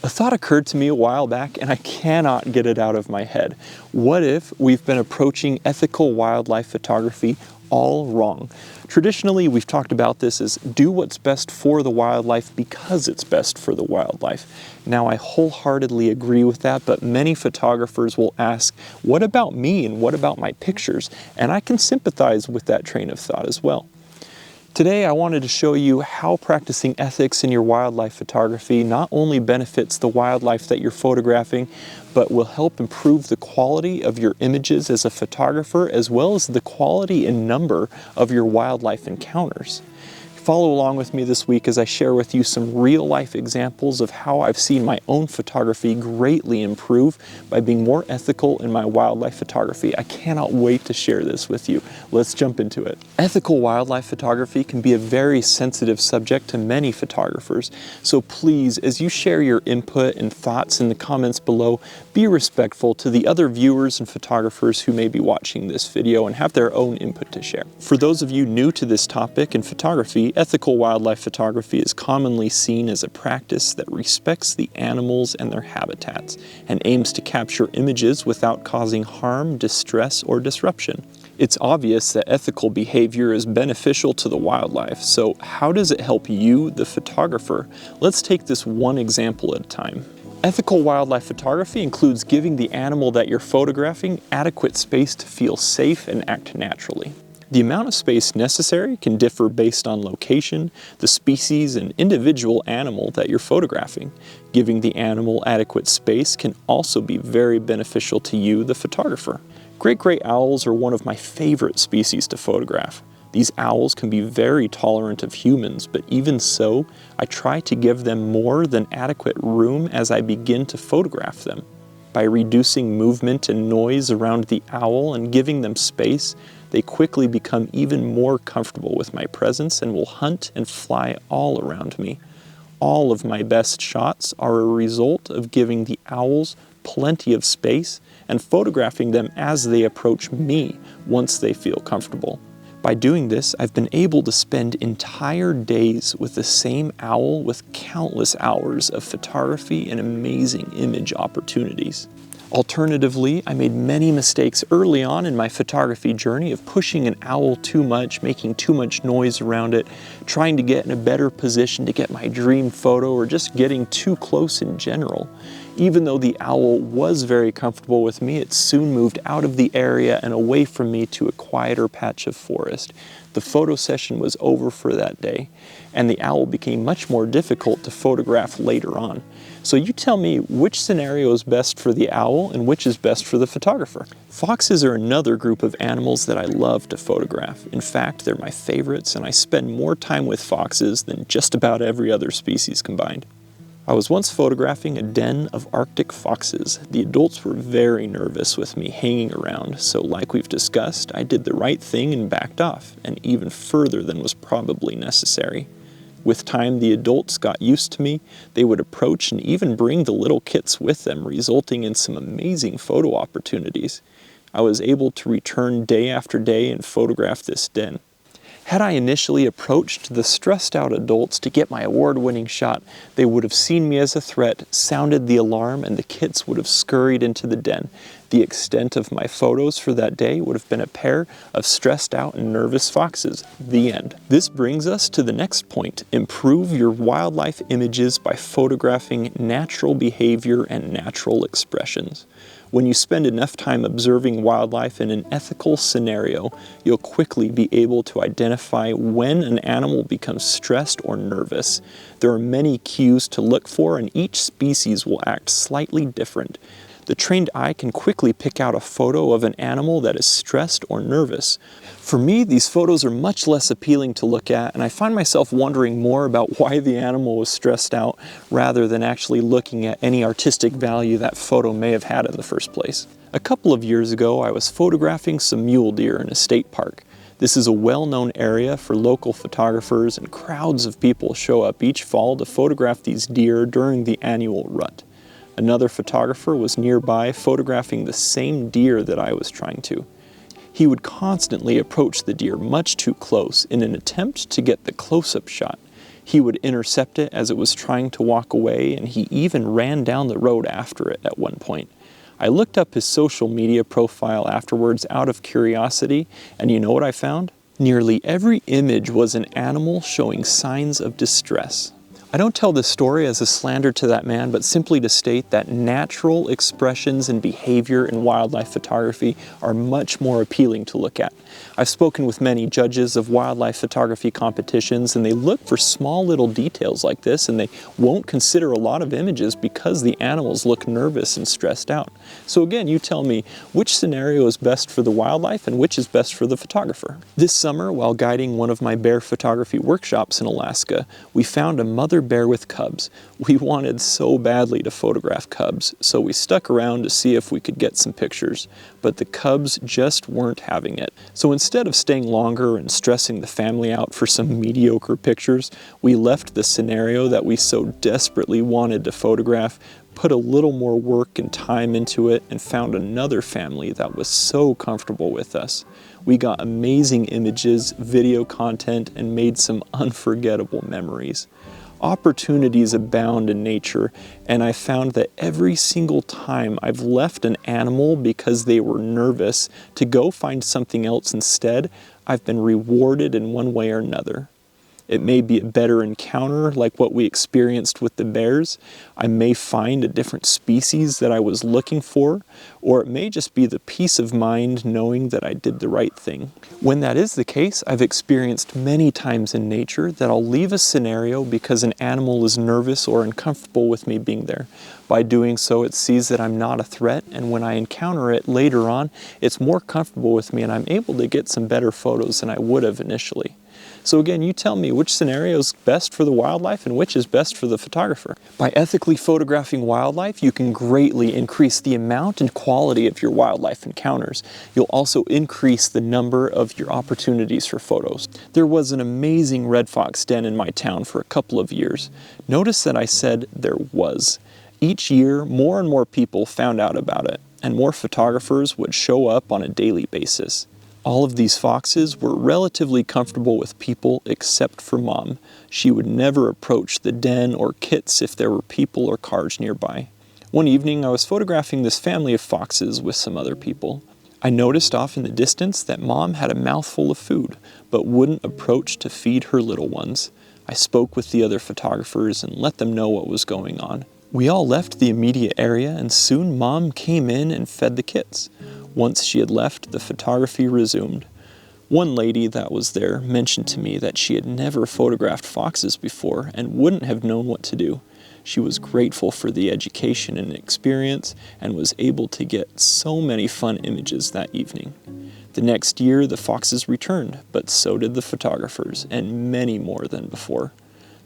A thought occurred to me a while back and I cannot get it out of my head. What if we've been approaching ethical wildlife photography all wrong? Traditionally, we've talked about this as do what's best for the wildlife because it's best for the wildlife. Now, I wholeheartedly agree with that, but many photographers will ask, what about me and what about my pictures? And I can sympathize with that train of thought as well. Today, I wanted to show you how practicing ethics in your wildlife photography not only benefits the wildlife that you're photographing, but will help improve the quality of your images as a photographer, as well as the quality and number of your wildlife encounters. Follow along with me this week as I share with you some real-life examples of how I've seen my own photography greatly improve by being more ethical in my wildlife photography. I cannot wait to share this with you. Let's jump into it. Ethical wildlife photography can be a very sensitive subject to many photographers, so please, as you share your input and thoughts in the comments below, be respectful to the other viewers and photographers who may be watching this video and have their own input to share. For those of you new to this topic in photography, ethical wildlife photography is commonly seen as a practice that respects the animals and their habitats and aims to capture images without causing harm, distress, or disruption. It's obvious that ethical behavior is beneficial to the wildlife, so how does it help you, the photographer? Let's take this one example at a time. Ethical wildlife photography includes giving the animal that you're photographing adequate space to feel safe and act naturally. The amount of space necessary can differ based on location, the species, and individual animal that you're photographing. Giving the animal adequate space can also be very beneficial to you, the photographer. Great gray owls are one of my favorite species to photograph. These owls can be very tolerant of humans, but even so, I try to give them more than adequate room as I begin to photograph them. By reducing movement and noise around the owl and giving them space, they quickly become even more comfortable with my presence and will hunt and fly all around me. All of my best shots are a result of giving the owls plenty of space and photographing them as they approach me once they feel comfortable. By doing this, I've been able to spend entire days with the same owl with countless hours of photography and amazing image opportunities. Alternatively, I made many mistakes early on in my photography journey of pushing an owl too much, making too much noise around it, trying to get in a better position to get my dream photo, or just getting too close in general. Even though the owl was very comfortable with me, it soon moved out of the area and away from me to a quieter patch of forest. The photo session was over for that day, and the owl became much more difficult to photograph later on. So you tell me which scenario is best for the owl and which is best for the photographer. Foxes are another group of animals that I love to photograph. In fact, they're my favorites, and I spend more time with foxes than just about every other species combined. I was once photographing a den of Arctic foxes. The adults were very nervous with me hanging around, so like we've discussed, I did the right thing and backed off, and even further than was probably necessary. With time, the adults got used to me. They would approach and even bring the little kits with them, resulting in some amazing photo opportunities. I was able to return day after day and photograph this den. Had I initially approached the stressed out adults to get my award-winning shot, they would have seen me as a threat, sounded the alarm, and the kits would have scurried into the den. The extent of my photos for that day would have been a pair of stressed out and nervous foxes. The end. This brings us to the next point. Improve your wildlife images by photographing natural behavior and natural expressions. When you spend enough time observing wildlife in an ethical scenario, you'll quickly be able to identify when an animal becomes stressed or nervous. There are many cues to look for, and each species will act slightly different. The trained eye can quickly pick out a photo of an animal that is stressed or nervous. For me, these photos are much less appealing to look at, and I find myself wondering more about why the animal was stressed out rather than actually looking at any artistic value that photo may have had in the first place. A couple of years ago, I was photographing some mule deer in a state park. This is a well-known area for local photographers, and crowds of people show up each fall to photograph these deer during the annual rut. Another photographer was nearby photographing the same deer that I was trying to. He would constantly approach the deer much too close in an attempt to get the close-up shot. He would intercept it as it was trying to walk away, and he even ran down the road after it at one point. I looked up his social media profile afterwards out of curiosity, and you know what I found? Nearly every image was an animal showing signs of distress. I don't tell this story as a slander to that man, but simply to state that natural expressions and behavior in wildlife photography are much more appealing to look at. I've spoken with many judges of wildlife photography competitions, and they look for small little details like this, and they won't consider a lot of images because the animals look nervous and stressed out. So again, you tell me which scenario is best for the wildlife and which is best for the photographer. This summer, while guiding one of my bear photography workshops in Alaska, we found a mother bear with cubs. We wanted so badly to photograph cubs, so we stuck around to see if we could get some pictures, but the cubs just weren't having it. So instead of staying longer and stressing the family out for some mediocre pictures, we left the scenario that we so desperately wanted to photograph, put a little more work and time into it, and found another family that was so comfortable with us. We got amazing images, video content, and made some unforgettable memories. Opportunities abound in nature, and I found that every single time I've left an animal because they were nervous to go find something else instead, I've been rewarded in one way or another. It may be a better encounter like what we experienced with the bears. I may find a different species that I was looking for, or it may just be the peace of mind knowing that I did the right thing. When that is the case, I've experienced many times in nature that I'll leave a scenario because an animal is nervous or uncomfortable with me being there. By doing so, it sees that I'm not a threat, and when I encounter it later on, it's more comfortable with me and I'm able to get some better photos than I would have initially. So again, you tell me which scenario is best for the wildlife and which is best for the photographer. By ethically photographing wildlife, you can greatly increase the amount and quality of your wildlife encounters. You'll also increase the number of your opportunities for photos. There was an amazing red fox den in my town for a couple of years. Notice that I said there was. Each year, more and more people found out about it, and more photographers would show up on a daily basis. All of these foxes were relatively comfortable with people except for Mom. She would never approach the den or kits if there were people or cars nearby. One evening, I was photographing this family of foxes with some other people. I noticed off in the distance that Mom had a mouthful of food, but wouldn't approach to feed her little ones. I spoke with the other photographers and let them know what was going on. We all left the immediate area, and soon Mom came in and fed the kits. Once she had left, the photography resumed. One lady that was there mentioned to me that she had never photographed foxes before and wouldn't have known what to do. She was grateful for the education and experience and was able to get so many fun images that evening. The next year, the foxes returned, but so did the photographers, and many more than before.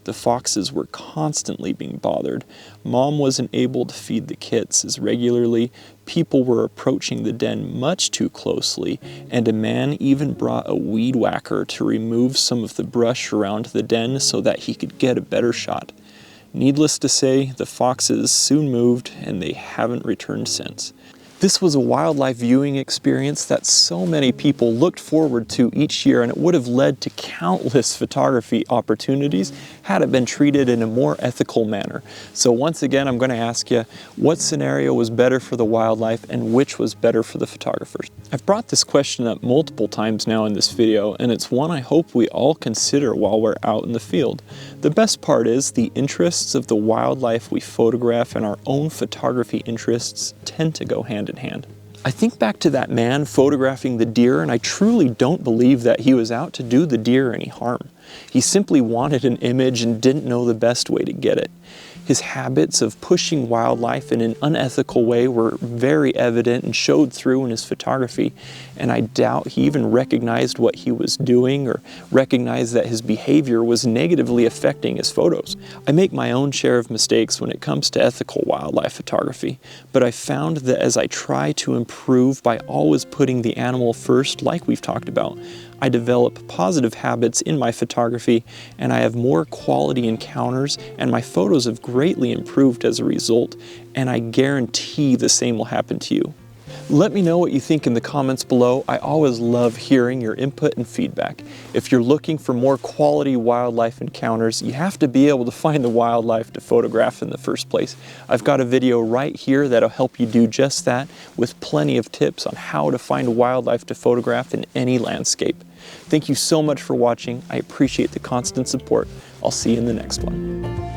The foxes were constantly being bothered. Mom wasn't able to feed the kits as regularly. People were approaching the den much too closely, and a man even brought a weed whacker to remove some of the brush around the den so that he could get a better shot. Needless to say, the foxes soon moved, and they haven't returned since. This was a wildlife viewing experience that so many people looked forward to each year, and it would have led to countless photography opportunities had it been treated in a more ethical manner. So once again, I'm going to ask you, what scenario was better for the wildlife and which was better for the photographers? I've brought this question up multiple times now in this video, and it's one I hope we all consider while we're out in the field. The best part is the interests of the wildlife we photograph and our own photography interests tend to go hand in hand. I think back to that man photographing the deer, and I truly don't believe that he was out to do the deer any harm. He simply wanted an image and didn't know the best way to get it. His habits of pushing wildlife in an unethical way were very evident and showed through in his photography, and I doubt he even recognized what he was doing or recognized that his behavior was negatively affecting his photos. I make my own share of mistakes when it comes to ethical wildlife photography, but I found that as I try to improve by always putting the animal first, like we've talked about, I develop positive habits in my photography, and I have more quality encounters, and my photos have greatly improved as a result, and I guarantee the same will happen to you. Let me know what you think in the comments below. I always love hearing your input and feedback. If you're looking for more quality wildlife encounters, you have to be able to find the wildlife to photograph in the first place. I've got a video right here that'll help you do just that, with plenty of tips on how to find wildlife to photograph in any landscape. Thank you so much for watching. I appreciate the constant support. I'll see you in the next one.